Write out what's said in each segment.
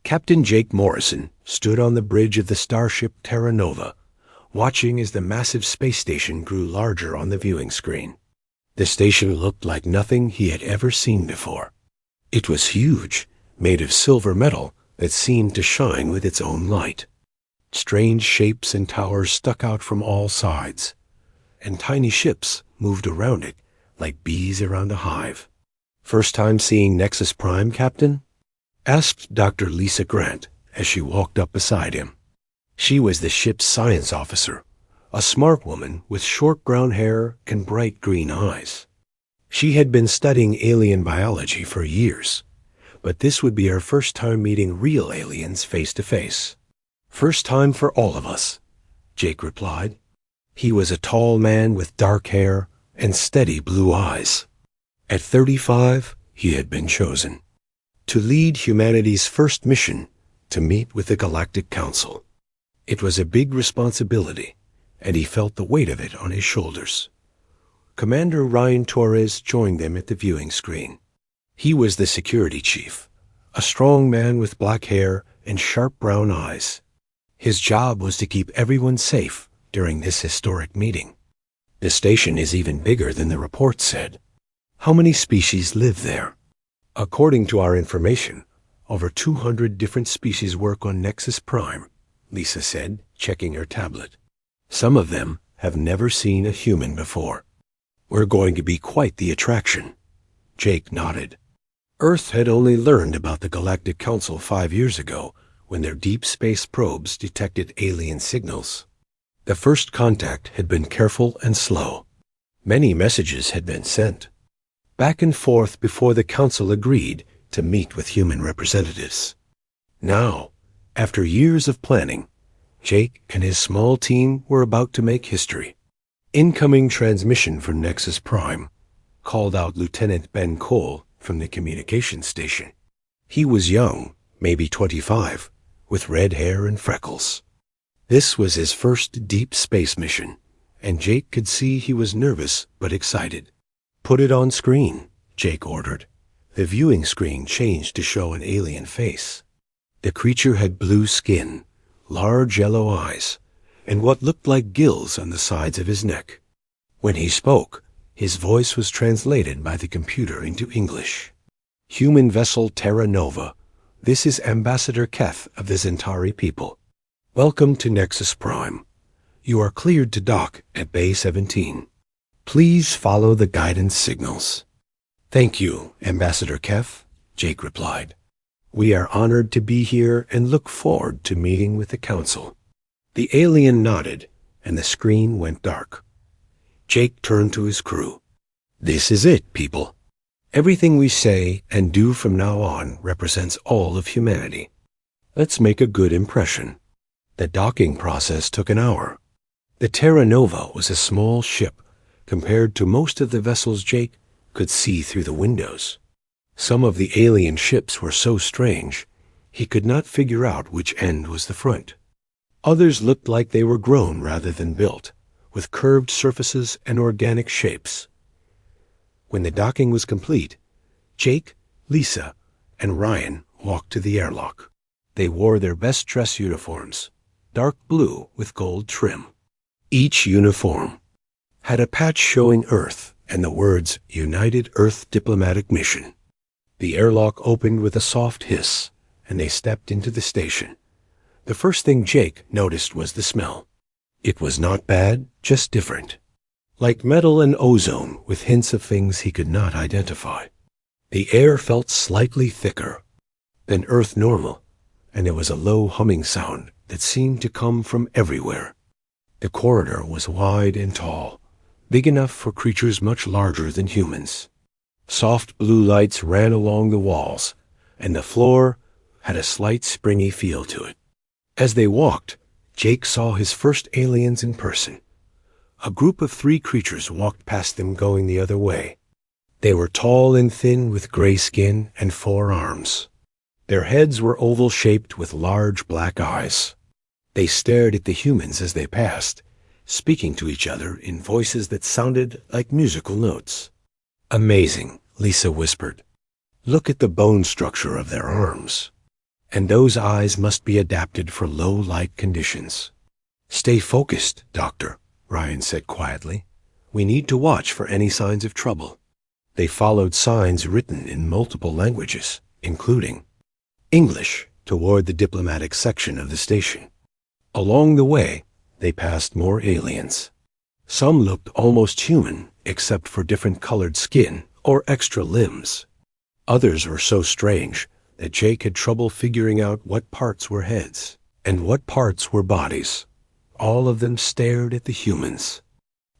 Captain Jake Morrison stood on the bridge of the starship Terra Nova, watching as the massive space station grew larger on the viewing screen. The station looked like nothing he had ever seen before. It was huge, made of silver metal that seemed to shine with its own light. Strange shapes and towers stuck out from all sides, and tiny ships moved around it like bees around a hive. "First time seeing Nexus Prime, Captain?" asked Dr. Lisa Grant as she walked up beside him. She was the ship's science officer, a smart woman with short brown hair and bright green eyes. She had been studying alien biology for years, but this would be her first time meeting real aliens face to face. "First time for all of us," Jake replied. He was a tall man with dark hair and steady blue eyes. At 35, he had been chosen to lead humanity's first mission to meet with the Galactic Council. It was a big responsibility, and he felt the weight of it on his shoulders. Commander Ryan Torres joined them at the viewing screen. He was the security chief, a strong man with black hair and sharp brown eyes. His job was to keep everyone safe during this historic meeting. "The station is even bigger than the report said. How many species live there?" "According to our information, over 200 different species work on Nexus Prime," Lisa said, checking her tablet. "Some of them have never seen a human before. We're going to be quite the attraction." Jake nodded. Earth had only learned about the Galactic Council 5 years ago when their deep space probes detected alien signals. The first contact had been careful and slow. Many messages had been sent back and forth before the Council agreed to meet with human representatives. Now, after years of planning, Jake and his small team were about to make history. "Incoming transmission for Nexus Prime," called out Lieutenant Ben Cole from the communications station. He was young, maybe 25, with red hair and freckles. This was his first deep space mission, and Jake could see he was nervous but excited. "Put it on screen," Jake ordered. The viewing screen changed to show an alien face. The creature had blue skin, large yellow eyes, and what looked like gills on the sides of his neck. When he spoke, his voice was translated by the computer into English. "Human vessel Terra Nova. This is Ambassador Keth of the Centauri people. Welcome to Nexus Prime. You are cleared to dock at Bay 17. Please follow the guidance signals." "Thank you, Ambassador Keth," Jake replied. "We are honored to be here and look forward to meeting with the Council." The alien nodded, and the screen went dark. Jake turned to his crew. "This is it, people. Everything we say and do from now on represents all of humanity. Let's make a good impression." The docking process took an hour. The Terra Nova was a small ship compared to most of the vessels Jake could see through the windows. Some of the alien ships were so strange, he could not figure out which end was the front. Others looked like they were grown rather than built, with curved surfaces and organic shapes. When the docking was complete, Jake, Lisa, and Ryan walked to the airlock. They wore their best dress uniforms, dark blue with gold trim. Each uniform had a patch showing Earth and the words United Earth Diplomatic Mission. The airlock opened with a soft hiss, and they stepped into the station. The first thing Jake noticed was the smell. It was not bad, just different. Like metal and ozone with hints of things he could not identify. The air felt slightly thicker than Earth normal, and there was a low humming sound that seemed to come from everywhere. The corridor was wide and tall, big enough for creatures much larger than humans. Soft blue lights ran along the walls, and the floor had a slight springy feel to it. As they walked, Jake saw his first aliens in person. A group of 3 creatures walked past them going the other way. They were tall and thin with gray skin and 4 arms. Their heads were oval-shaped with large black eyes. They stared at the humans as they passed, speaking to each other in voices that sounded like musical notes. "Amazing," Lisa whispered. "Look at the bone structure of their arms." And those eyes must be adapted for low light conditions. Stay focused, Doctor, Ryan said quietly. We need to watch for any signs of trouble. They followed signs written in multiple languages, including English, toward the diplomatic section of the station. Along the way, they passed more aliens. Some looked almost human, except for different colored skin or extra limbs. Others were so strange that Jake had trouble figuring out what parts were heads and what parts were bodies. All of them stared at the humans.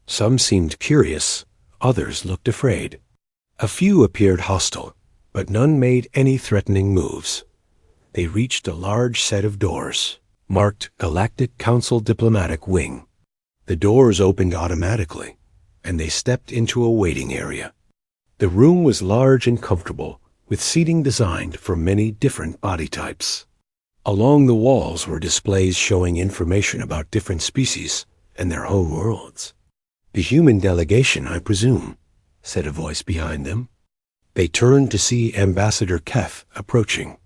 Some seemed curious, others looked afraid. A few appeared hostile, but none made any threatening moves. They reached a large set of doors, marked Galactic Council Diplomatic Wing. The doors opened automatically, and they stepped into a waiting area. The room was large and comfortable, with seating designed for many different body types. Along the walls were displays showing information about different species and their home worlds. The human delegation, I presume, said a voice behind them. They turned to see Ambassador Keth approaching.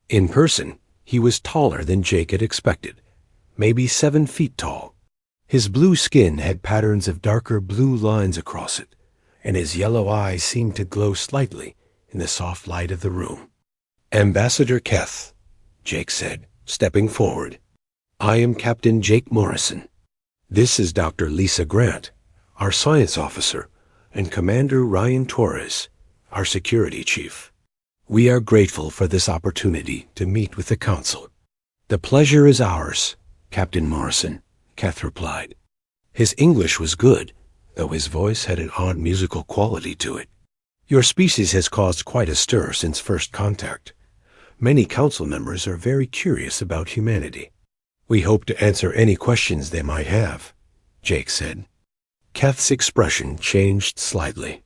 In person, he was taller than Jake had expected, maybe 7 feet tall. His blue skin had patterns of darker blue lines across it, and his yellow eyes seemed to glow slightly in the soft light of the room. Ambassador Keth, Jake said, stepping forward. I am Captain Jake Morrison. This is Dr. Lisa Grant, our science officer, and Commander Ryan Torres, our security chief. We are grateful for this opportunity to meet with the Council. The pleasure is ours, Captain Morrison, Keth replied. His English was good, though his voice had an odd musical quality to it. Your species has caused quite a stir since first contact. Many council members are very curious about humanity. We hope to answer any questions they might have, Jake said. Keth's expression changed slightly.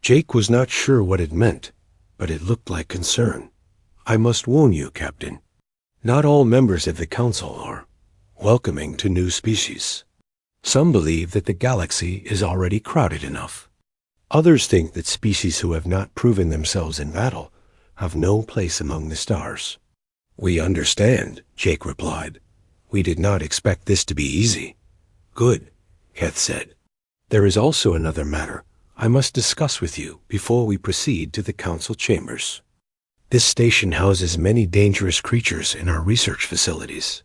Jake was not sure what it meant, but it looked like concern. I must warn you, Captain. Not all members of the Council are welcoming to new species. Some believe that the galaxy is already crowded enough. Others think that species who have not proven themselves in battle have no place among the stars. We understand, Jake replied. We did not expect this to be easy. Good, Keth said. There is also another matter I must discuss with you before we proceed to the Council chambers. This station houses many dangerous creatures in our research facilities.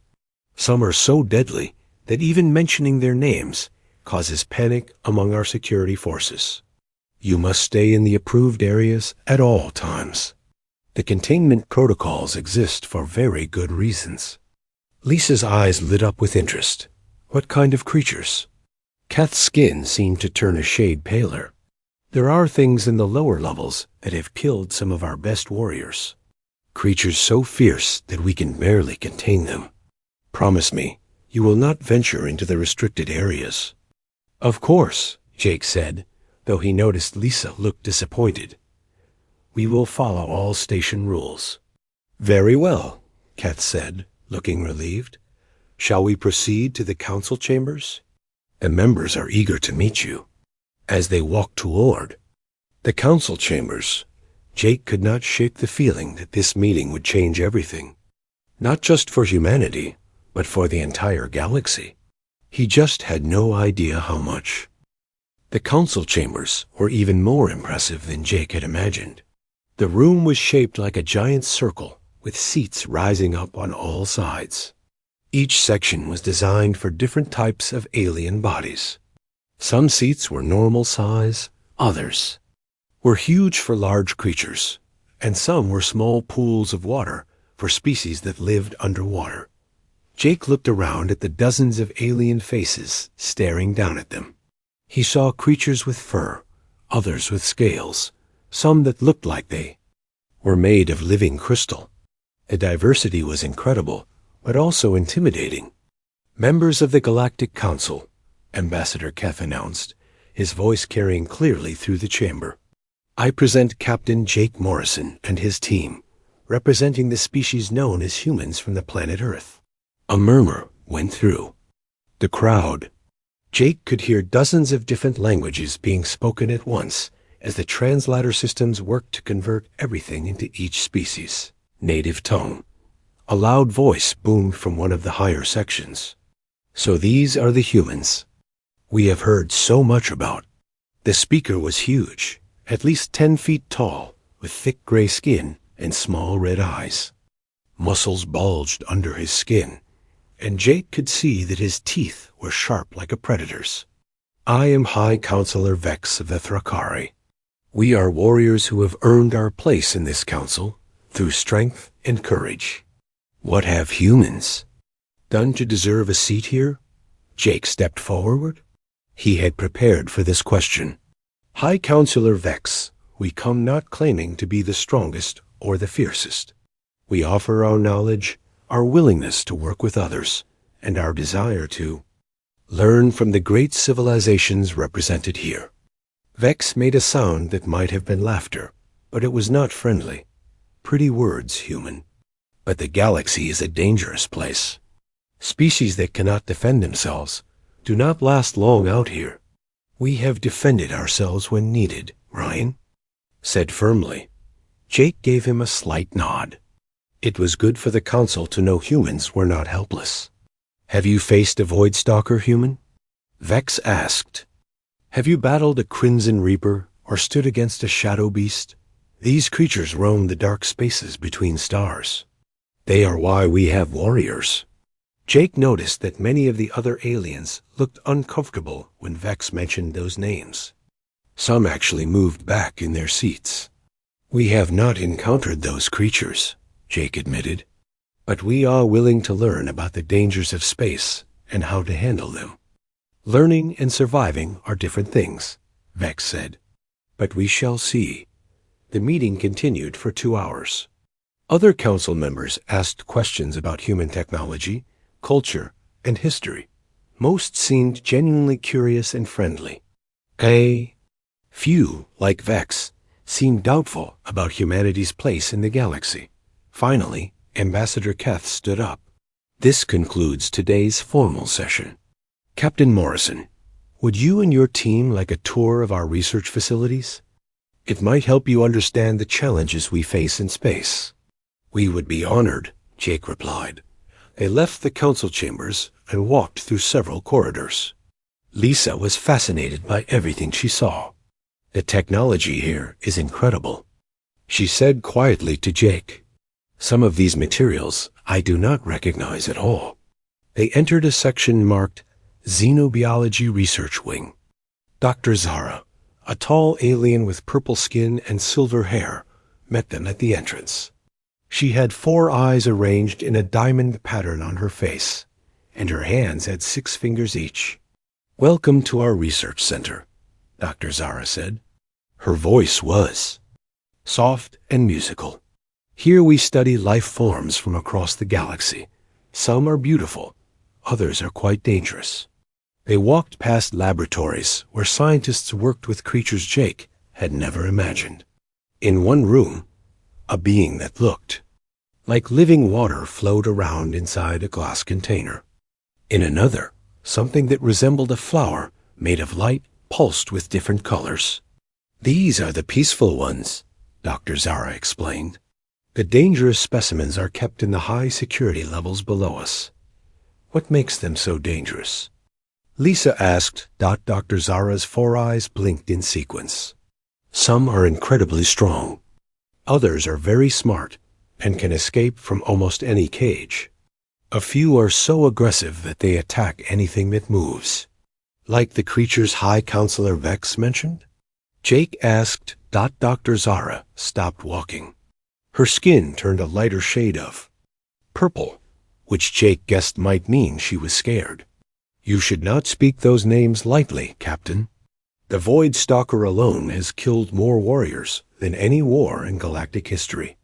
Some are so deadly that even mentioning their names causes panic among our security forces. You must stay in the approved areas at all times. The containment protocols exist for very good reasons. Lisa's eyes lit up with interest. What kind of creatures? Keth's skin seemed to turn a shade paler. There are things in the lower levels that have killed some of our best warriors. Creatures so fierce that we can barely contain them. Promise me, you will not venture into the restricted areas. Of course, Jake said, though he noticed Lisa looked disappointed. We will follow all station rules. Very well, Keth said, looking relieved. Shall we proceed to the council chambers? The members are eager to meet you. As they walked toward the council chambers, Jake could not shake the feeling that this meeting would change everything. Not just for humanity, but for the entire galaxy. He just had no idea how much. The council chambers were even more impressive than Jake had imagined. The room was shaped like a giant circle, with seats rising up on all sides. Each section was designed for different types of alien bodies. Some seats were normal size, others were huge for large creatures, and some were small pools of water for species that lived underwater. Jake looked around at the dozens of alien faces staring down at them. He saw creatures with fur, others with scales, some that looked like they were made of living crystal. The diversity was incredible, but also intimidating. Members of the Galactic Council, Ambassador Keth announced, his voice carrying clearly through the chamber. I present Captain Jake Morrison and his team, representing the species known as humans from the planet Earth. A murmur went through the crowd. Jake could hear dozens of different languages being spoken at once as the translator systems worked to convert everything into each species' native tongue. A loud voice boomed from one of the higher sections. "So these are the humans we have heard so much about." The speaker was huge, at least 10 feet tall, with thick gray skin and small red eyes. Muscles bulged under his skin, and Jake could see that his teeth were sharp like a predator's. "I am High Counselor Vex of the Thrakari. We are warriors who have earned our place in this council through strength and courage. What have humans done to deserve a seat here?" Jake stepped forward. He had prepared for this question. "High Counselor Vex, we come not claiming to be the strongest or the fiercest. We offer our knowledge, our willingness to work with others, and our desire to learn from the great civilizations represented here." Vex made a sound that might have been laughter, but it was not friendly. "Pretty words, human. But the galaxy is a dangerous place. Species that cannot defend themselves do not last long out here. We have defended ourselves when needed," Ryan said firmly. Jake gave him a slight nod. It was good for the council to know humans were not helpless. "Have you faced a Void Stalker, human?" Vex asked. "Have you battled a Crimson Reaper or stood against a Shadow Beast? These creatures roam the dark spaces between stars. They are why we have warriors." Jake noticed that many of the other aliens looked uncomfortable when Vex mentioned those names. Some actually moved back in their seats. "We have not encountered those creatures," Jake admitted, "but we are willing to learn about the dangers of space and how to handle them." "Learning and surviving are different things," Vex said, "but we shall see." The meeting continued for 2 hours. Other council members asked questions about human technology, culture, and history. Most seemed genuinely curious and friendly. A few, like Vex, seemed doubtful about humanity's place in the galaxy. Finally, Ambassador Keth stood up. "This concludes today's formal session. Captain Morrison, would you and your team like a tour of our research facilities? It might help you understand the challenges we face in space." "We would be honored," Jake replied. They left the council chambers and walked through several corridors. Lisa was fascinated by everything she saw. "The technology here is incredible," she said quietly to Jake. "Some of these materials I do not recognize at all." They entered a section marked Xenobiology Research Wing. Dr. Zara, a tall alien with purple skin and silver hair, met them at the entrance. She had 4 eyes arranged in a diamond pattern on her face, and her hands had 6 fingers each. "Welcome to our research center," Dr. Zara said. Her voice was soft and musical. "Here we study life forms from across the galaxy. Some are beautiful, others are quite dangerous." They walked past laboratories where scientists worked with creatures Jake had never imagined. In one room, a being that looked like living water flowed around inside a glass container. In another, something that resembled a flower made of light pulsed with different colors. "These are the peaceful ones," Dr. Zara explained. "The dangerous specimens are kept in the high security levels below us." "What makes them so dangerous?" Lisa asked. Dr. Zara's 4 eyes blinked in sequence. "Some are incredibly strong. Others are very smart and can escape from almost any cage. A few are so aggressive that they attack anything that moves." "Like the creatures High Counselor Vex mentioned?" Jake asked. Dr. Zara stopped walking. Her skin turned a lighter shade of purple, which Jake guessed might mean she was scared. "You should not speak those names lightly, Captain. The Void Stalker alone has killed more warriors than any war in galactic history."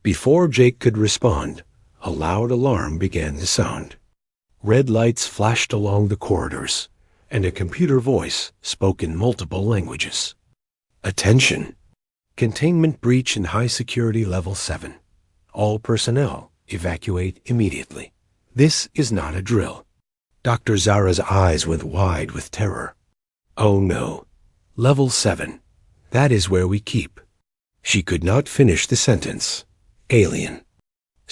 Before Jake could respond, a loud alarm began to sound. Red lights flashed along the corridors, and a computer voice spoke in multiple languages. "Attention! Containment breach in high security level 7. All personnel evacuate immediately. This is not a drill." Dr. Zara's eyes went wide with terror. "Oh no. Level 7. That is where we keep." She could not finish the sentence. "Alien.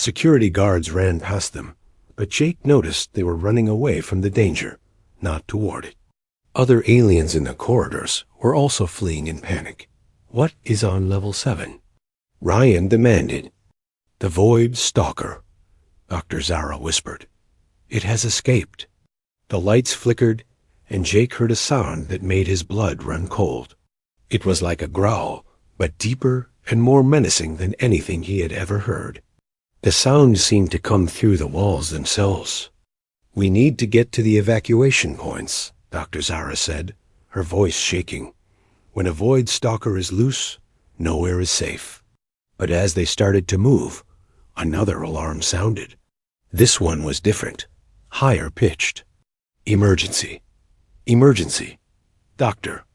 Security guards ran past them, but Jake noticed they were running away from the danger, not toward it. Other aliens in the corridors were also fleeing in panic. "What is on level 7? Ryan demanded. "The Void Stalker," Dr. Zara whispered. "It has escaped." The lights flickered, and Jake heard a sound that made his blood run cold. It was like a growl, but deeper and more menacing than anything he had ever heard. The sound seemed to come through the walls themselves. "We need to get to the evacuation points," Dr. Zara said, her voice shaking. "When a Void Stalker is loose, nowhere is safe." But as they started to move, another alarm sounded. This one was different, higher pitched. "Emergency. Emergency. Doctor.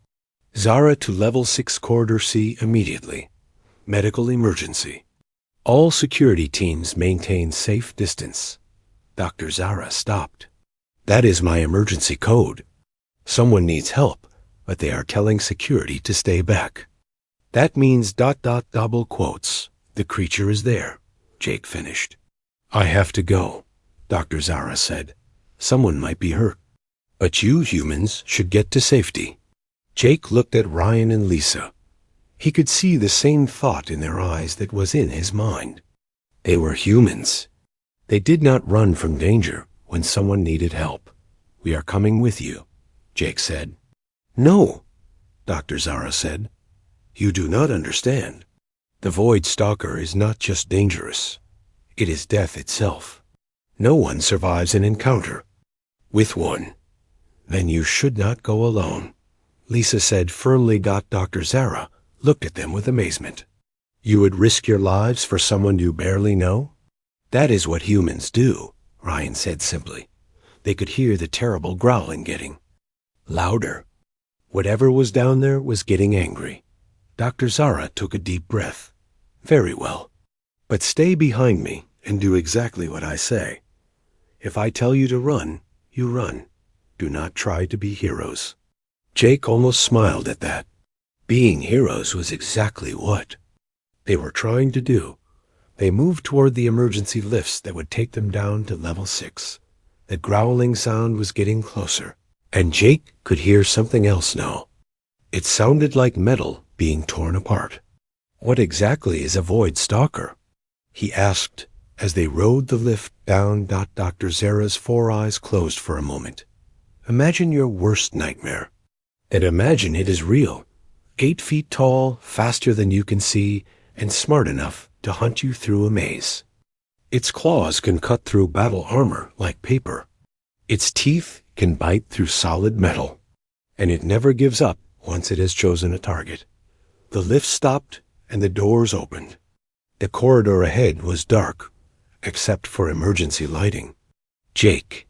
Zara to level 6 Corridor C immediately. Medical emergency. All security teams maintain safe distance." Dr. Zara stopped. "That is my emergency code. Someone needs help, but they are telling security to stay back." "That means ... double quotes. The creature is there," Jake finished. "I have to go," Dr. Zara said. "Someone might be hurt. But you humans should get to safety." Jake looked at Ryan and Lisa. He could see the same thought in their eyes that was in his mind. They were humans. They did not run from danger when someone needed help. "We are coming with you," Jake said. "No," Dr. Zara said. "You do not understand. The Void Stalker is not just dangerous. It is death itself. No one survives an encounter with one. Then you should not go alone," Lisa said firmly. Dr. Zara looked at them with amazement. "You would risk your lives for someone you barely know?" "That is what humans do," Ryan said simply. They could hear the terrible growling getting louder. Whatever was down there was getting angry. Dr. Zara took a deep breath. "Very well. But stay behind me and do exactly what I say. If I tell you to run, you run. Do not try to be heroes." Jake almost smiled at that. Being heroes was exactly what they were trying to do. They moved toward the emergency lifts that would take them down to level 6. The growling sound was getting closer, and Jake could hear something else now. It sounded like metal being torn apart. "What exactly is a Void Stalker?" he asked as they rode the lift down. Dr. Zara's 4 eyes closed for a moment. "Imagine your worst nightmare, and imagine it is real. 8 feet tall, faster than you can see, and smart enough to hunt you through a maze. Its claws can cut through battle armor like paper. Its teeth can bite through solid metal, and it never gives up once it has chosen a target." The lift stopped, and the doors opened. The corridor ahead was dark, except for emergency lighting. Jake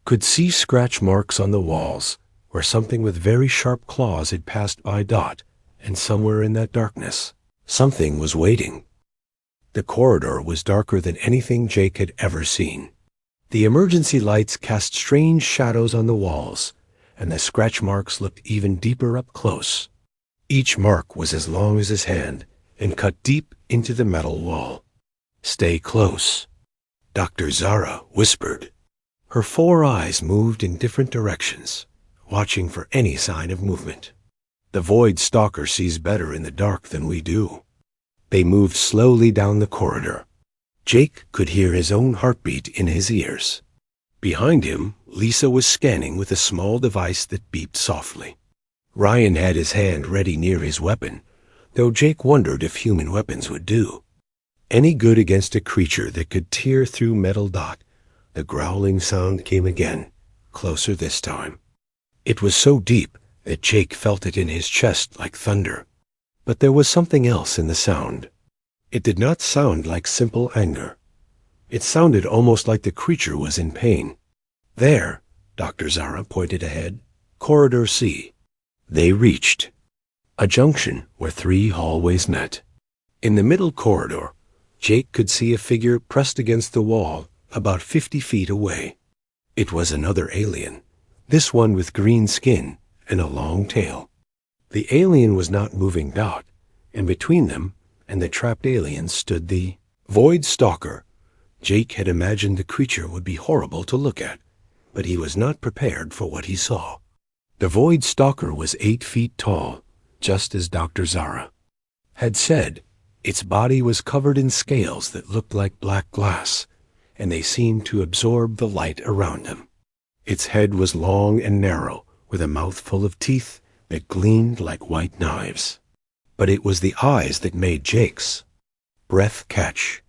could see scratch marks on the walls where something with very sharp claws had passed by. And somewhere in that darkness, something was waiting. The corridor was darker than anything Jake had ever seen. The emergency lights cast strange shadows on the walls, and the scratch marks looked even deeper up close. Each mark was as long as his hand and cut deep into the metal wall. "Stay close," Dr. Zara whispered. Her 4 eyes moved in different directions, watching for any sign of movement. "The Void Stalker sees better in the dark than we do." They moved slowly down the corridor. Jake could hear his own heartbeat in his ears. Behind him, Lisa was scanning with a small device that beeped softly. Ryan had his hand ready near his weapon, though Jake wondered if human weapons would do any good against a creature that could tear through metal. The growling sound came again, closer this time. It was so deep that Jake felt it in his chest like thunder. But there was something else in the sound. It did not sound like simple anger. It sounded almost like the creature was in pain. "There," Dr. Zara pointed ahead. "Corridor C." They reached a junction where 3 hallways met. In the middle corridor, Jake could see a figure pressed against the wall about 50 feet away. It was another alien, this one with green skin and a long tail. The alien was not moving. And between them and the trapped alien stood the Void Stalker, Jake had imagined the creature would be horrible to look at, but he was not prepared for what he saw. The Void Stalker was 8 feet tall, just as Dr. Zara had said. Its body was covered in scales that looked like black glass, and they seemed to absorb the light around him. Its head was long and narrow, with a mouth full of teeth that gleamed like white knives. But it was the eyes that made Jake's breath catch.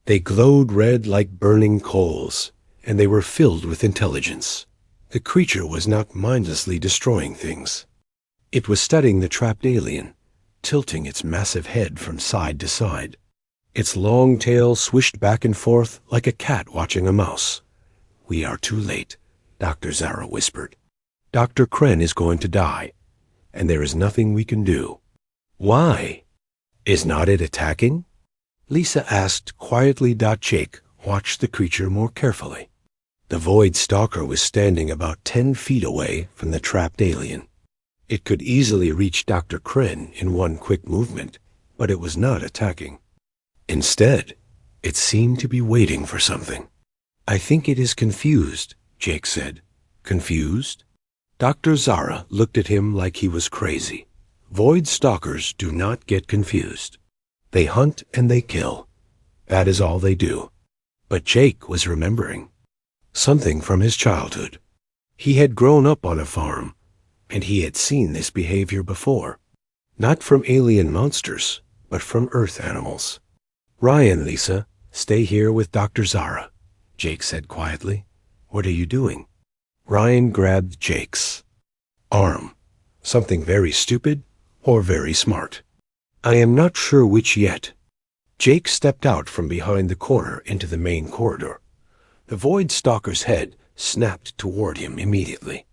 They glowed red like burning coals, and they were filled with intelligence. The creature was not mindlessly destroying things. It was studying the trapped alien, tilting its massive head from side to side. Its long tail swished back and forth like a cat watching a mouse. "We are too late," Dr. Zara whispered. "Dr. Kren is going to die, and there is nothing we can do." "Why? Is not it attacking?" Lisa asked quietly. Jake watched the creature more carefully. The Void Stalker was standing about 10 feet away from the trapped alien. It could easily reach Dr. Kren in one quick movement, but it was not attacking. Instead, it seemed to be waiting for something. "I think it is confused," Jake said. "Confused?" Dr. Zara looked at him like he was crazy. "Void Stalkers do not get confused. They hunt and they kill. That is all they do." But Jake was remembering something from his childhood. He had grown up on a farm, and he had seen this behavior before. Not from alien monsters, but from Earth animals. "Ryan, Lisa, stay here with Dr. Zara," Jake said quietly. "What are you doing?" Ryan grabbed Jake's arm. "Something very stupid or very smart. I am not sure which yet." Jake stepped out from behind the corner into the main corridor. The Void Stalker's head snapped toward him immediately.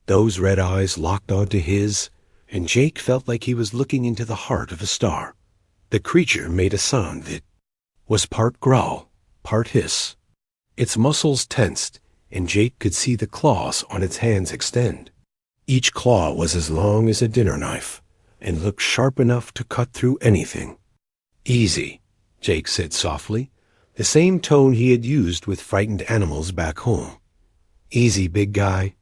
Those red eyes locked onto his, and Jake felt like he was looking into the heart of a star. The creature made a sound that was part growl, part hiss. Its muscles tensed, and Jake could see the claws on its hands extend. Each claw was as long as a dinner knife, and looked sharp enough to cut through anything. "Easy," Jake said softly, the same tone he had used with frightened animals back home. "Easy, big guy.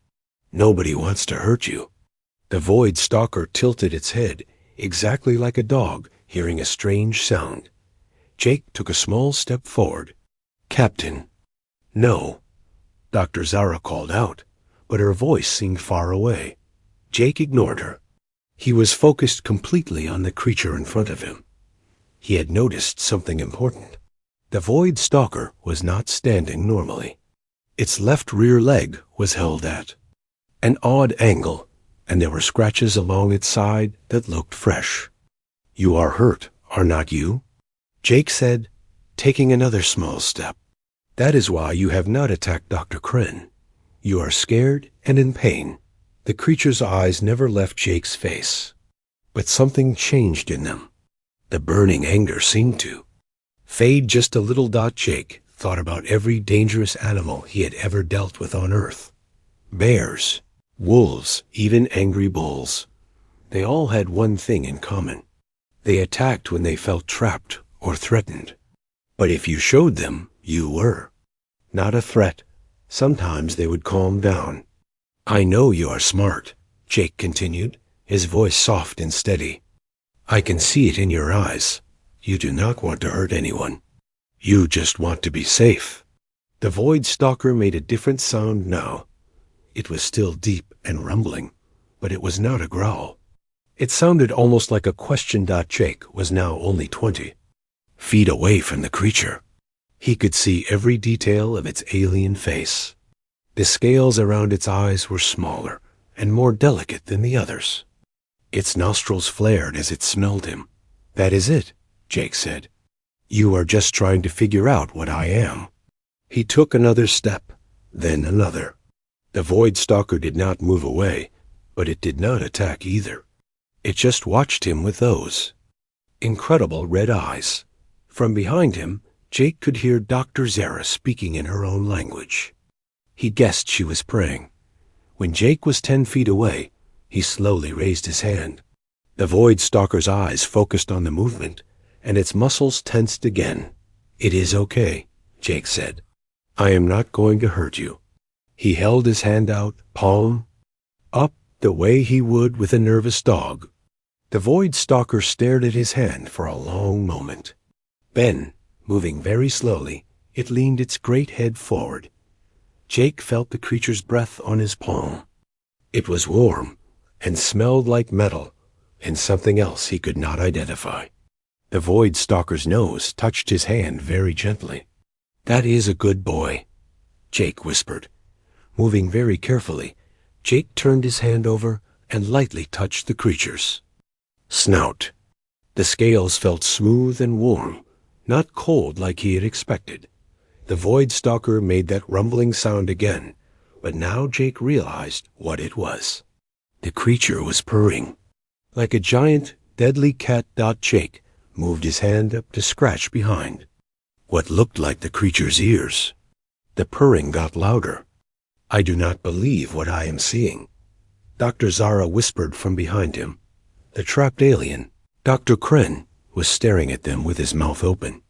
Nobody wants to hurt you." The Void Stalker tilted its head, exactly like a dog hearing a strange sound. Jake took a small step forward. "Captain." "No," Dr. Zara called out, but her voice seemed far away. Jake ignored her. He was focused completely on the creature in front of him. He had noticed something important. The Void Stalker was not standing normally. Its left rear leg was held at an odd angle, and there were scratches along its side that looked fresh. "You are hurt, are not you?" Jake said, taking another small step. "That is why you have not attacked Dr. Kren. You are scared and in pain." The creature's eyes never left Jake's face, but something changed in them. The burning anger seemed to fade just a little. Jake thought about every dangerous animal he had ever dealt with on Earth. Bears, wolves, even angry bulls. They all had one thing in common. They attacked when they felt trapped or threatened. But if you showed them you were not a threat, sometimes they would calm down. "I know you are smart," Jake continued, his voice soft and steady. "I can see it in your eyes. You do not want to hurt anyone. You just want to be safe." The Void Stalker made a different sound now. It was still deep and rumbling, but it was not a growl. It sounded almost like a question. Jake was now only 20 feet away from the creature. He could see every detail of its alien face. The scales around its eyes were smaller and more delicate than the others. Its nostrils flared as it smelled him. "That is it," Jake said. "You are just trying to figure out what I am." He took another step, then another. The Void Stalker did not move away, but it did not attack either. It just watched him with those incredible red eyes. From behind him, Jake could hear Dr. Zara speaking in her own language. He guessed she was praying. When Jake was 10 feet away, he slowly raised his hand. The Void Stalker's eyes focused on the movement, and its muscles tensed again. "It is okay," Jake said. "I am not going to hurt you." He held his hand out, palm up, the way he would with a nervous dog. The Void Stalker stared at his hand for a long moment. Then, moving very slowly, it leaned its great head forward. Jake felt the creature's breath on his palm. It was warm and smelled like metal and something else he could not identify. The Void Stalker's nose touched his hand very gently. "That is a good boy," Jake whispered. Moving very carefully, Jake turned his hand over and lightly touched the creature's snout. The scales felt smooth and warm, not cold like he had expected. The Void Stalker made that rumbling sound again, but now Jake realized what it was. The creature was purring. Like a giant, deadly cat. Jake moved his hand up to scratch behind what looked like the creature's ears. The purring got louder. "I do not believe what I am seeing," Dr. Zara whispered from behind him. The trapped alien, Dr. Kren, was staring at them with his mouth open.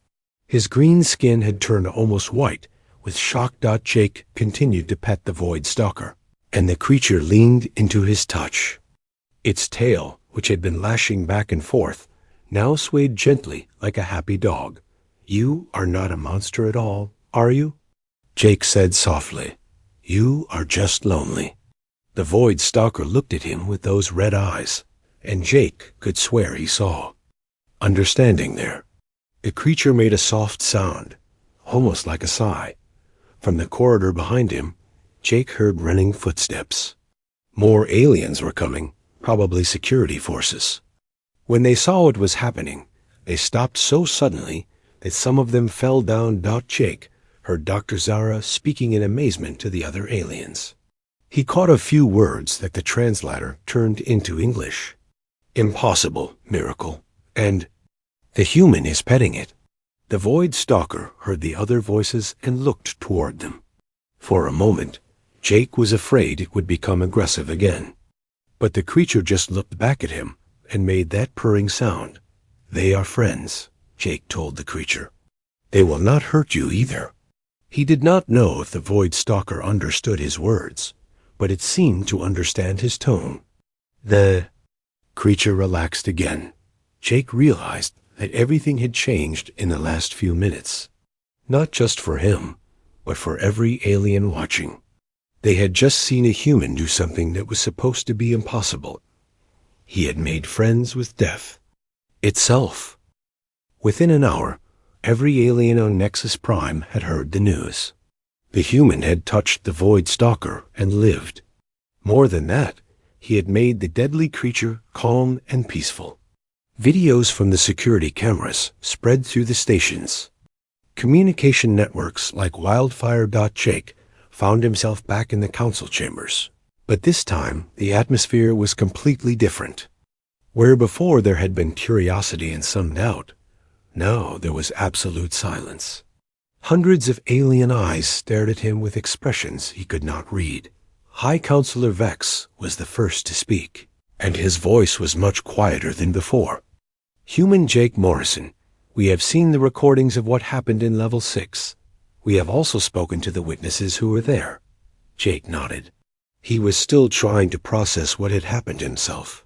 His green skin had turned almost white with shock. Jake continued to pet the Void Stalker, and the creature leaned into his touch. Its tail, which had been lashing back and forth, now swayed gently like a happy dog. "You are not a monster at all, are you?" Jake said softly. "You are just lonely." The Void Stalker looked at him with those red eyes, and Jake could swear he saw understanding there. The creature made a soft sound, almost like a sigh. From the corridor behind him, Jake heard running footsteps. More aliens were coming, probably security forces. When they saw what was happening, they stopped so suddenly that some of them fell down. Jake heard Dr. Zara speaking in amazement to the other aliens. He caught a few words that the translator turned into English. "Impossible, miracle," and "the human is petting it." The Void Stalker heard the other voices and looked toward them. For a moment, Jake was afraid it would become aggressive again. But the creature just looked back at him and made that purring sound. "They are friends," Jake told the creature. "They will not hurt you either." He did not know if the Void Stalker understood his words, but it seemed to understand his tone. The creature relaxed again. Jake realized that everything had changed in the last few minutes. Not just for him, but for every alien watching. They had just seen a human do something that was supposed to be impossible. He had made friends with death itself. Within an hour, every alien on Nexus Prime had heard the news. The human had touched the Void Stalker and lived. More than that, he had made the deadly creature calm and peaceful. Videos from the security cameras spread through the stations. Communication networks like wildfire. Jake found himself back in the council chambers. But this time, the atmosphere was completely different. Where before there had been curiosity and some doubt, now there was absolute silence. Hundreds of alien eyes stared at him with expressions he could not read. High Counselor Vex was the first to speak, and his voice was much quieter than before. "Human Jake Morrison, we have seen the recordings of what happened in Level 6. We have also spoken to the witnesses who were there." Jake nodded. He was still trying to process what had happened himself.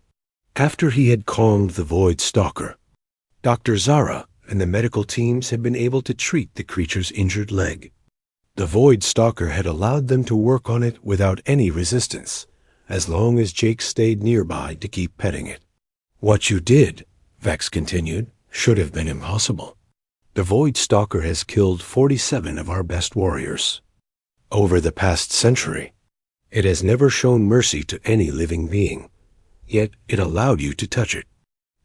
After he had calmed the Void Stalker, Dr. Zara and the medical teams had been able to treat the creature's injured leg. The Void Stalker had allowed them to work on it without any resistance, as long as Jake stayed nearby to keep petting it. "What you did," Vex continued, "should have been impossible. The Void Stalker has killed 47 of our best warriors. Over the past century, it has never shown mercy to any living being, yet it allowed you to touch it."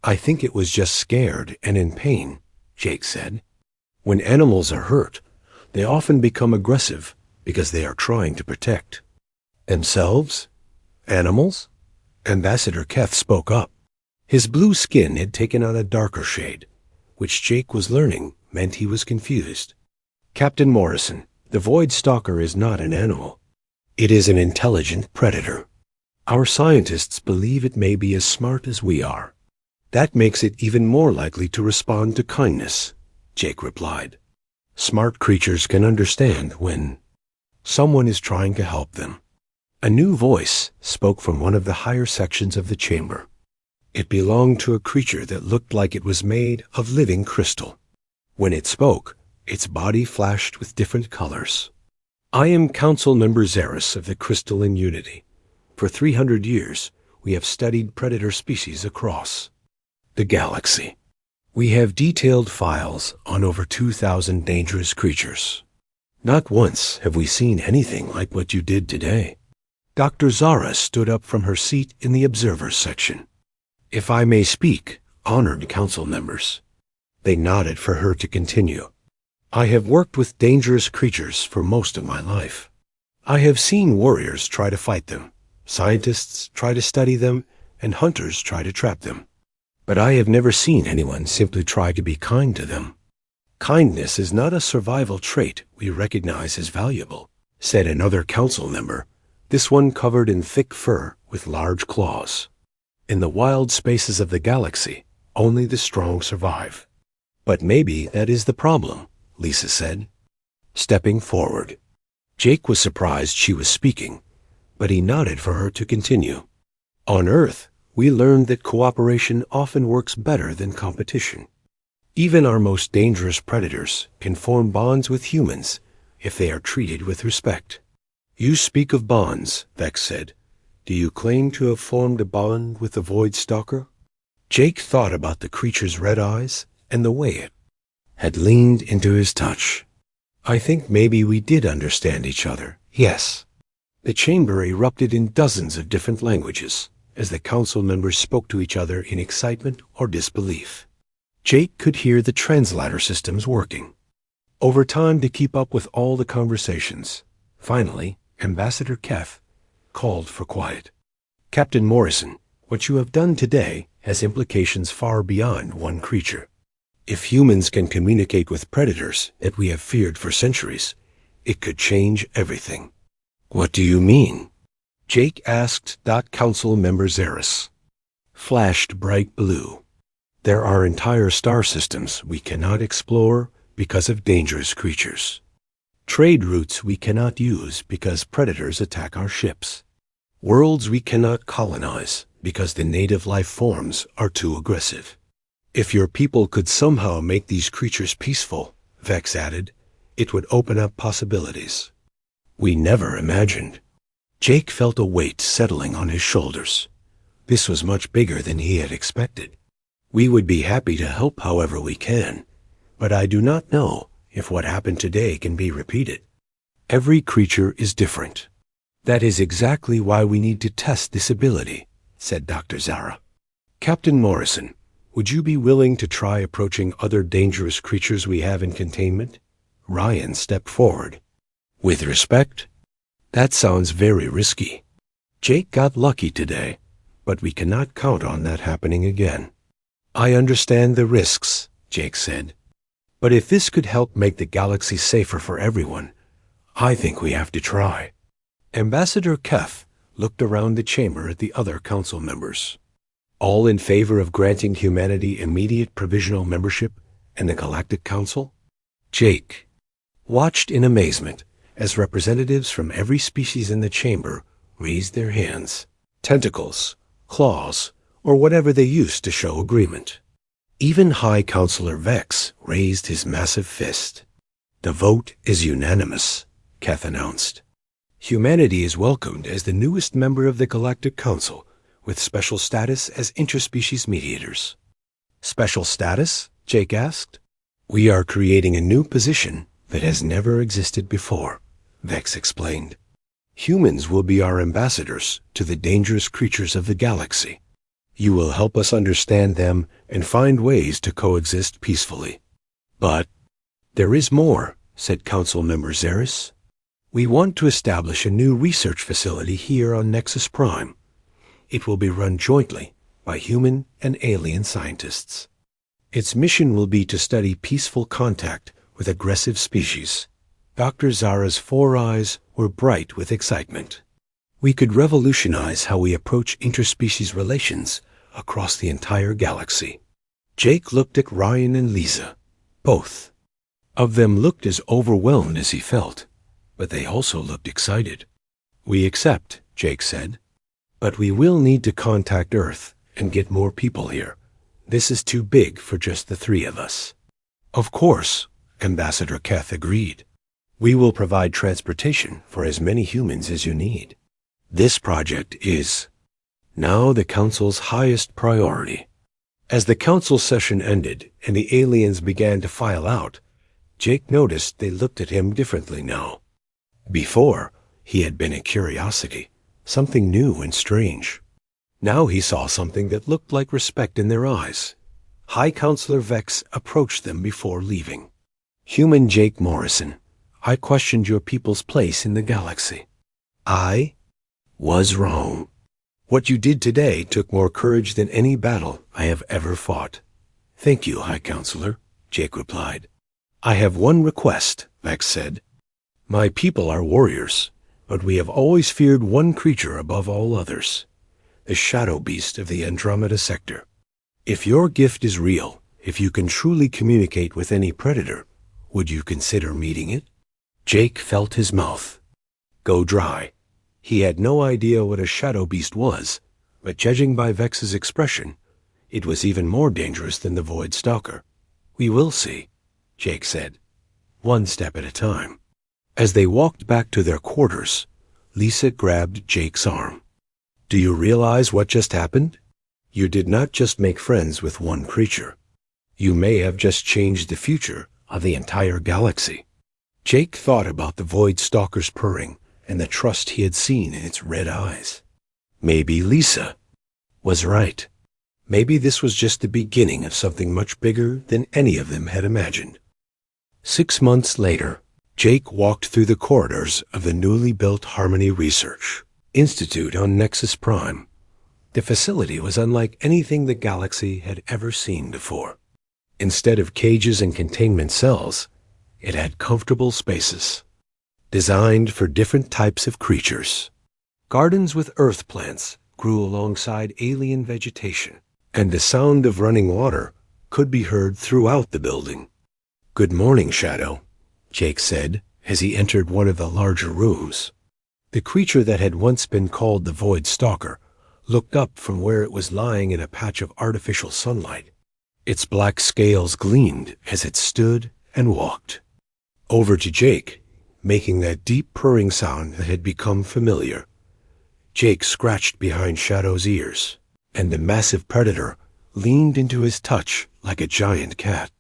"I think it was just scared and in pain," Jake said. "When animals are hurt, they often become aggressive because they are trying to protect themselves." "Animals?" Ambassador Keth spoke up. His blue skin had taken on a darker shade, which Jake was learning meant he was confused. "Captain Morrison, the Void Stalker is not an animal. It is an intelligent predator. Our scientists believe it may be as smart as we are. That makes it even more likely to respond to kindness," Jake replied. Smart creatures can understand when someone is trying to help them. A new voice spoke from one of the higher sections of the chamber. It belonged to a creature that looked like it was made of living crystal. When it spoke, its body flashed with different colors. I am Council Member Xeris of the Crystalline Unity. For 300 years, we have studied predator species across the galaxy. We have detailed files on over 2,000 dangerous creatures. Not once have we seen anything like what you did today. Dr. Zara stood up from her seat in the observers section. If I may speak, honored council members. They nodded for her to continue. I have worked with dangerous creatures for most of my life. I have seen warriors try to fight them, scientists try to study them, and hunters try to trap them. But I have never seen anyone simply try to be kind to them. Kindness is not a survival trait we recognize as valuable, said another council member, this one covered in thick fur with large claws. In the wild spaces of the galaxy, only the strong survive. But maybe that is the problem, Lisa said, stepping forward. Jake was surprised she was speaking, but he nodded for her to continue. On Earth, we learned that cooperation often works better than competition. Even our most dangerous predators can form bonds with humans if they are treated with respect. You speak of bonds, Vex said. Do you claim to have formed a bond with the Void Stalker? Jake thought about the creature's red eyes and the way it had leaned into his touch. I think maybe we did understand each other, yes. The chamber erupted in dozens of different languages as the council members spoke to each other in excitement or disbelief. Jake could hear the translator systems working. Over time to keep up with all the conversations, finally, Ambassador Keth called for quiet. Captain Morrison, what you have done today has implications far beyond one creature. If humans can communicate with predators that we have feared for centuries, it could change everything. What do you mean? Jake asked. Council Member Xeris flashed bright blue. There are entire star systems we cannot explore because of dangerous creatures. Trade routes we cannot use because predators attack our ships. Worlds we cannot colonize because the native life forms are too aggressive. If your people could somehow make these creatures peaceful, Vex added, it would open up possibilities we never imagined. Jake felt a weight settling on his shoulders. This was much bigger than he had expected. We would be happy to help however we can, but I do not know if what happened today can be repeated. Every creature is different. That is exactly why we need to test this ability, said Dr. Zara. Captain Morrison, would you be willing to try approaching other dangerous creatures we have in containment? Ryan stepped forward. With respect? That sounds very risky. Jake got lucky today, but we cannot count on that happening again. I understand the risks, Jake said. But if this could help make the galaxy safer for everyone, I think we have to try. Ambassador Keth looked around the chamber at the other council members. All in favor of granting humanity immediate provisional membership in the Galactic Council? Jake watched in amazement as representatives from every species in the chamber raised their hands, tentacles, claws, or whatever they used to show agreement. Even High Counselor Vex raised his massive fist. The vote is unanimous, Keth announced. Humanity is welcomed as the newest member of the Galactic Council, with special status as interspecies mediators. Special status? Jake asked. We are creating a new position that has never existed before, Vex explained. Humans will be our ambassadors to the dangerous creatures of the galaxy. You will help us understand them and find ways to coexist peacefully. But there is more, said Council Member Xeris. We want to establish a new research facility here on Nexus Prime. It will be run jointly by human and alien scientists. Its mission will be to study peaceful contact with aggressive species. Dr. Zara's 4 eyes were bright with excitement. We could revolutionize how we approach interspecies relations across the entire galaxy. Jake looked at Ryan and Lisa. Both of them looked as overwhelmed as he felt, but they also looked excited. "We accept," Jake said. "But we will need to contact Earth and get more people here. This is too big for just the three of us." "Of course," Ambassador Keth agreed. "We will provide transportation for as many humans as you need. This project is now the Council's highest priority." As the Council session ended and the aliens began to file out, Jake noticed they looked at him differently now. Before, he had been a curiosity, something new and strange. Now he saw something that looked like respect in their eyes. High Counselor Vex approached them before leaving. "Human Jake Morrison, I questioned your people's place in the galaxy. I was wrong. What you did today took more courage than any battle I have ever fought." "Thank you, High Counselor," Jake replied. "I have one request," Vex said. "My people are warriors, but we have always feared one creature above all others, the shadow beast of the Andromeda sector. If your gift is real, if you can truly communicate with any predator, would you consider meeting it?" Jake felt his mouth go dry. He had no idea what a shadow beast was, but judging by Vex's expression, it was even more dangerous than the Void Stalker. "We will see," Jake said, "one step at a time." As they walked back to their quarters, Lisa grabbed Jake's arm. "Do you realize what just happened? You did not just make friends with one creature. You may have just changed the future of the entire galaxy." Jake thought about the Void Stalker's purring and the trust he had seen in its red eyes. Maybe Lisa was right. Maybe this was just the beginning of something much bigger than any of them had imagined. 6 months later, Jake walked through the corridors of the newly built Harmony Research Institute on Nexus Prime. The facility was unlike anything the galaxy had ever seen before. Instead of cages and containment cells, it had comfortable spaces, designed for different types of creatures. Gardens with earth plants grew alongside alien vegetation, and the sound of running water could be heard throughout the building. "Good morning, Shadow," Jake said as he entered one of the larger rooms. The creature that had once been called the Void Stalker looked up from where it was lying in a patch of artificial sunlight. Its black scales gleamed as it stood and walked over to Jake, making that deep purring sound that had become familiar. Jake scratched behind Shadow's ears, and the massive predator leaned into his touch like a giant cat.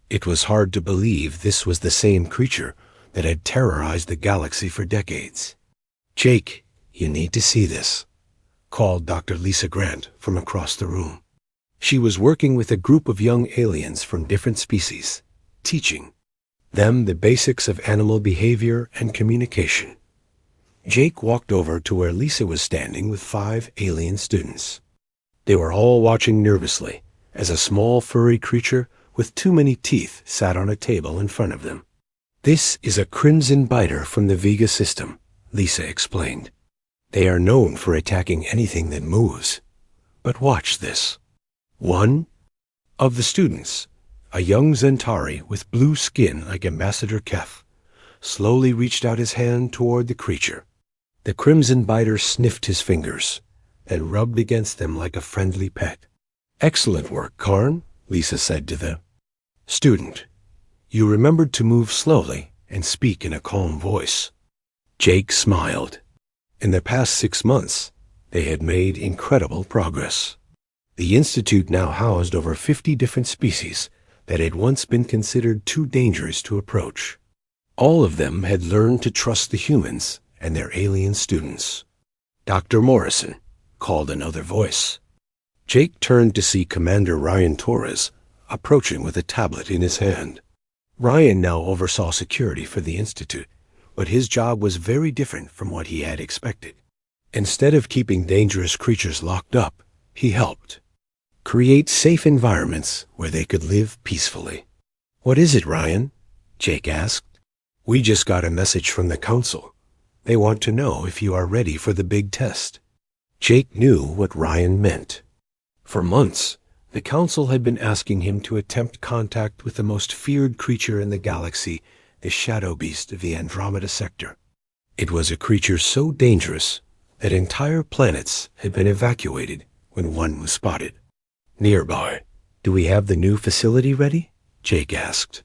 It was hard to believe this was the same creature that had terrorized the galaxy for decades. "Jake, you need to see this," called Dr. Lisa Grant from across the room. She was working with a group of young aliens from different species, teaching them the basics of animal behavior and communication. Jake walked over to where Lisa was standing with 5 alien students. They were all watching nervously as a small furry creature with too many teeth sat on a table in front of them. "This is a crimson biter from the Vega system," Lisa explained. "They are known for attacking anything that moves. But watch this." One of the students, a young Zentari with blue skin like Ambassador Keth, slowly reached out his hand toward the creature. The crimson biter sniffed his fingers and rubbed against them like a friendly pet. "Excellent work, Karn," Lisa said to the student. "You remembered to move slowly and speak in a calm voice." Jake smiled. In the past 6 months, they had made incredible progress. The Institute now housed over 50 different species that had once been considered too dangerous to approach. All of them had learned to trust the humans and their alien students. "Dr. Morrison," called another voice. Jake turned to see Commander Ryan Torres approaching with a tablet in his hand. Ryan now oversaw security for the Institute, but his job was very different from what he had expected. Instead of keeping dangerous creatures locked up, he helped create safe environments where they could live peacefully. "What is it, Ryan?" Jake asked. "We just got a message from the Council. They want to know if you are ready for the big test." Jake knew what Ryan meant. For months, The Council had been asking him to attempt contact with the most feared creature in the galaxy, the Shadow Beast of the Andromeda Sector. It was a creature so dangerous that entire planets had been evacuated when one was spotted. Nearby, "Do we have the new facility ready?" Jake asked.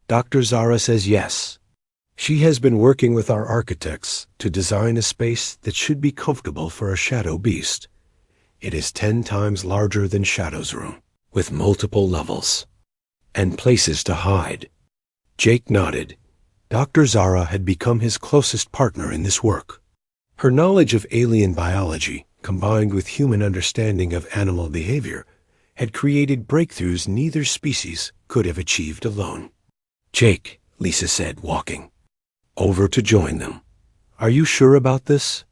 Dr. Zara says yes. She has been working with our architects to design a space that should be comfortable for a Shadow Beast. It is 10 times larger than Shadow's room, with multiple levels and places to hide. Jake nodded. Dr. Zara had become his closest partner in this work. Her knowledge of alien biology, combined with human understanding of animal behavior, had created breakthroughs neither species could have achieved alone. "Jake," Lisa said, walking over to join them. "Are you sure about this?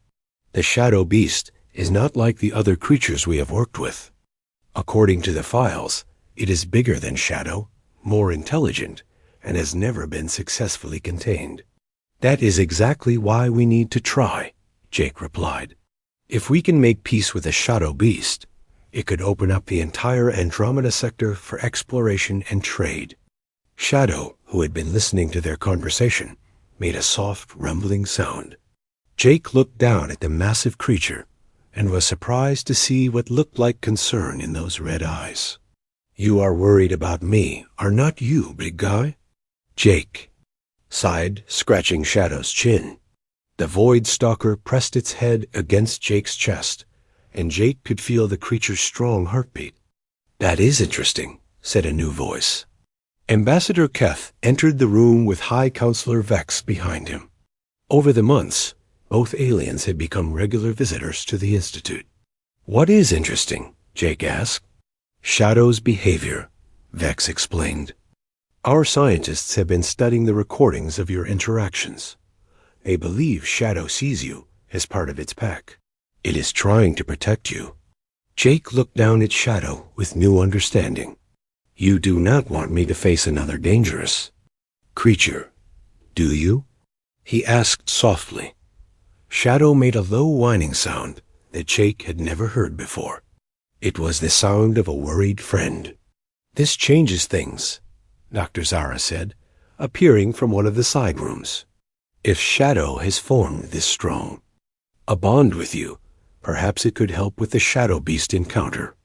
The Shadow Beast is not like the other creatures we have worked with. According to the files, it is bigger than Shadow, more intelligent, and has never been successfully contained." "That is exactly why we need to try," Jake replied. "If we can make peace with the Shadow Beast, it could open up the entire Andromeda sector for exploration and trade." Shadow, who had been listening to their conversation, made a soft, rumbling sound. Jake looked down at the massive creature and was surprised to see what looked like concern in those red eyes. "You are worried about me, are not you, big guy?" Jake sighed, scratching Shadow's chin. The Void Stalker pressed its head against Jake's chest, and Jake could feel the creature's strong heartbeat. "That is interesting," said a new voice. Ambassador Keth entered the room with High Counselor Vex behind him. Over the months, both aliens had become regular visitors to the Institute. "What is interesting?" Jake asked. "Shadow's behavior," Vex explained. "Our scientists have been studying the recordings of your interactions. They believe Shadow sees you as part of its pack. It is trying to protect you." Jake looked down at Shadow with new understanding. "You do not want me to face another dangerous creature, do you?" he asked softly. Shadow made a low whining sound that Jake had never heard before. It was the sound of a worried friend. "This changes things," Dr. Zara said, appearing from one of the side rooms. "If Shadow has formed this strong a bond with you, perhaps it could help with the Shadow Beast encounter."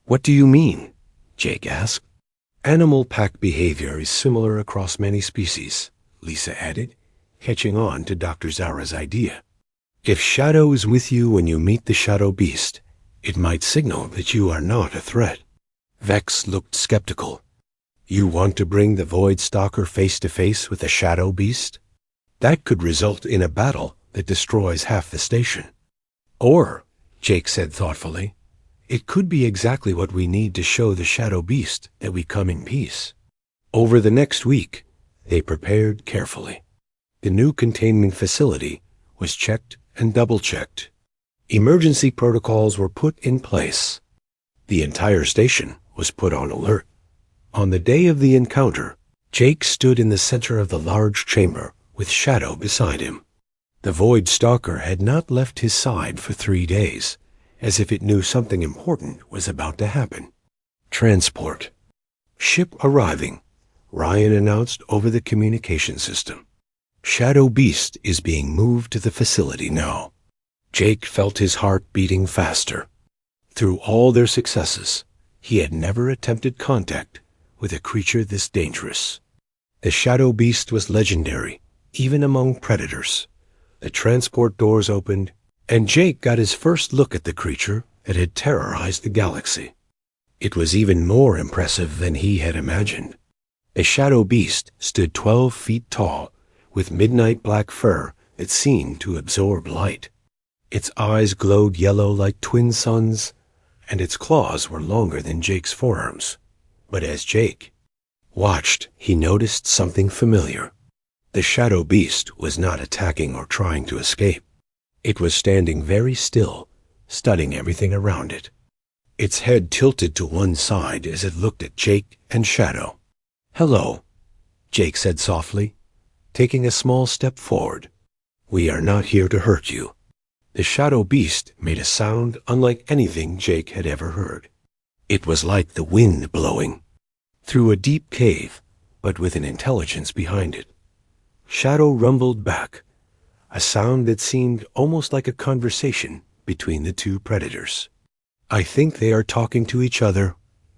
"What do you mean?" Jake asked. "Animal pack behavior is similar across many species," Lisa added, catching on to Dr. Zara's idea. "If Shadow is with you when you meet the Shadow Beast, it might signal that you are not a threat." Vex looked skeptical. "You want to bring the Void Stalker face to face with the Shadow Beast? That could result in a battle that destroys half the station." "Or," Jake said thoughtfully, "it could be exactly what we need to show the Shadow Beast that we come in peace." Over the next week, they prepared carefully. The new containment facility was checked and double-checked. Emergency protocols were put in place. The entire station was put on alert. On the day of the encounter, Jake stood in the center of the large chamber with Shadow beside him. The Void Stalker had not left his side for 3 days, as if it knew something important was about to happen. "Transport. Ship arriving," Ryan announced over the communication system. "Shadow Beast is being moved to the facility now." Jake felt his heart beating faster. Through all their successes, he had never attempted contact with a creature this dangerous. The Shadow Beast was legendary, even among predators. The transport doors opened, and Jake got his first look at the creature that had terrorized the galaxy. It was even more impressive than he had imagined. The Shadow Beast stood 12 feet tall, with midnight black fur that seemed to absorb light. Its eyes glowed yellow like twin suns, and its claws were longer than Jake's forearms. But as Jake watched, he noticed something familiar. The Shadow Beast was not attacking or trying to escape. It was standing very still, studying everything around it. Its head tilted to one side as it looked at Jake and Shadow. "Hello," Jake said softly, taking a small step forward. "We are not here to hurt you." The Shadow Beast made a sound unlike anything Jake had ever heard. It was like the wind blowing through a deep cave, but with an intelligence behind it. Shadow rumbled back, a sound that seemed almost like a conversation between the two predators. "I think they are talking to each other,"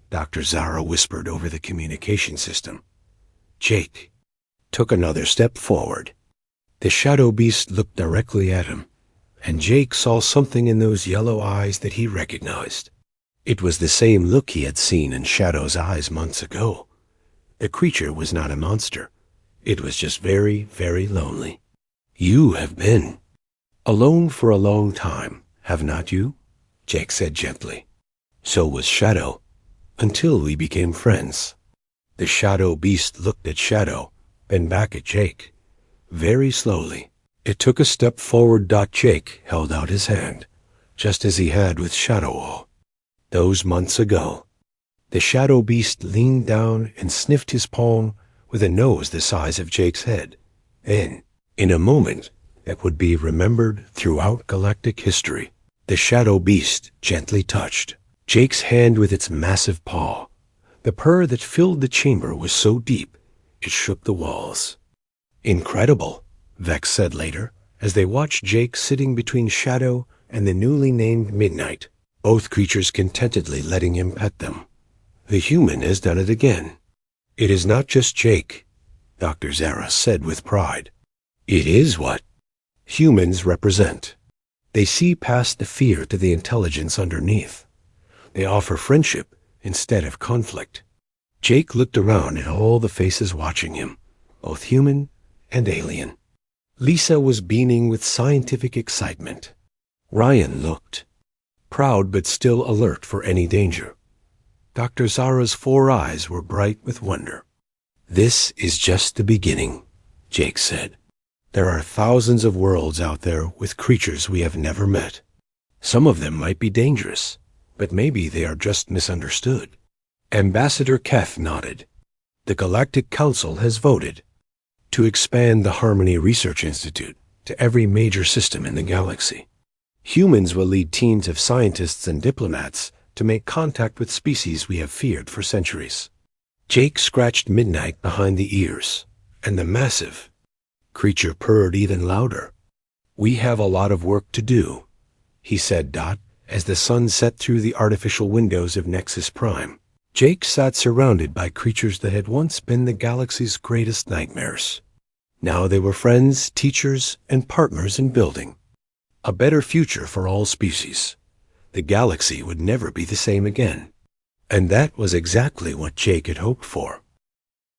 Dr. Zara whispered over the communication system. Jake took another step forward. The shadow beast looked directly at him, and Jake saw something in those yellow eyes that he recognized. It was the same look he had seen in Shadow's eyes months ago. The creature was not a monster. It was just very, very lonely. "You have been alone for a long time, have not you?" Jake said gently. "So was Shadow, until we became friends." The shadow beast looked at Shadow, then back at Jake. Very slowly, it took a step forward. Jake held out his hand, just as he had with Shadow those months ago. The shadow beast leaned down and sniffed his palm with a nose the size of Jake's head. Then, in a moment that would be remembered throughout galactic history, the shadow beast gently touched Jake's hand with its massive paw. The purr that filled the chamber was so deep, it shook the walls. "Incredible," Vex said later, as they watched Jake sitting between Shadow and the newly named Midnight, both creatures contentedly letting him pet them. "The human has done it again." "It is not just Jake," Dr. Zara said with pride. "It is what humans represent. They see past the fear to the intelligence underneath. They offer friendship instead of conflict." Jake looked around at all the faces watching him, both human and alien. Lisa was beaming with scientific excitement. Ryan looked proud but still alert for any danger. Dr. Zara's 4 eyes were bright with wonder. "This is just the beginning," Jake said. "There are thousands of worlds out there with creatures we have never met. Some of them might be dangerous, but maybe they are just misunderstood." Ambassador Keth nodded. "The Galactic Council has voted to expand the Harmony Research Institute to every major system in the galaxy. Humans will lead teams of scientists and diplomats to make contact with species we have feared for centuries." Jake scratched Midnight behind the ears, and the massive creature purred even louder. "We have a lot of work to do," he said, as the sun set through the artificial windows of Nexus Prime. Jake sat surrounded by creatures that had once been the galaxy's greatest nightmares. Now they were friends, teachers, and partners in building a better future for all species. The galaxy would never be the same again. And that was exactly what Jake had hoped for.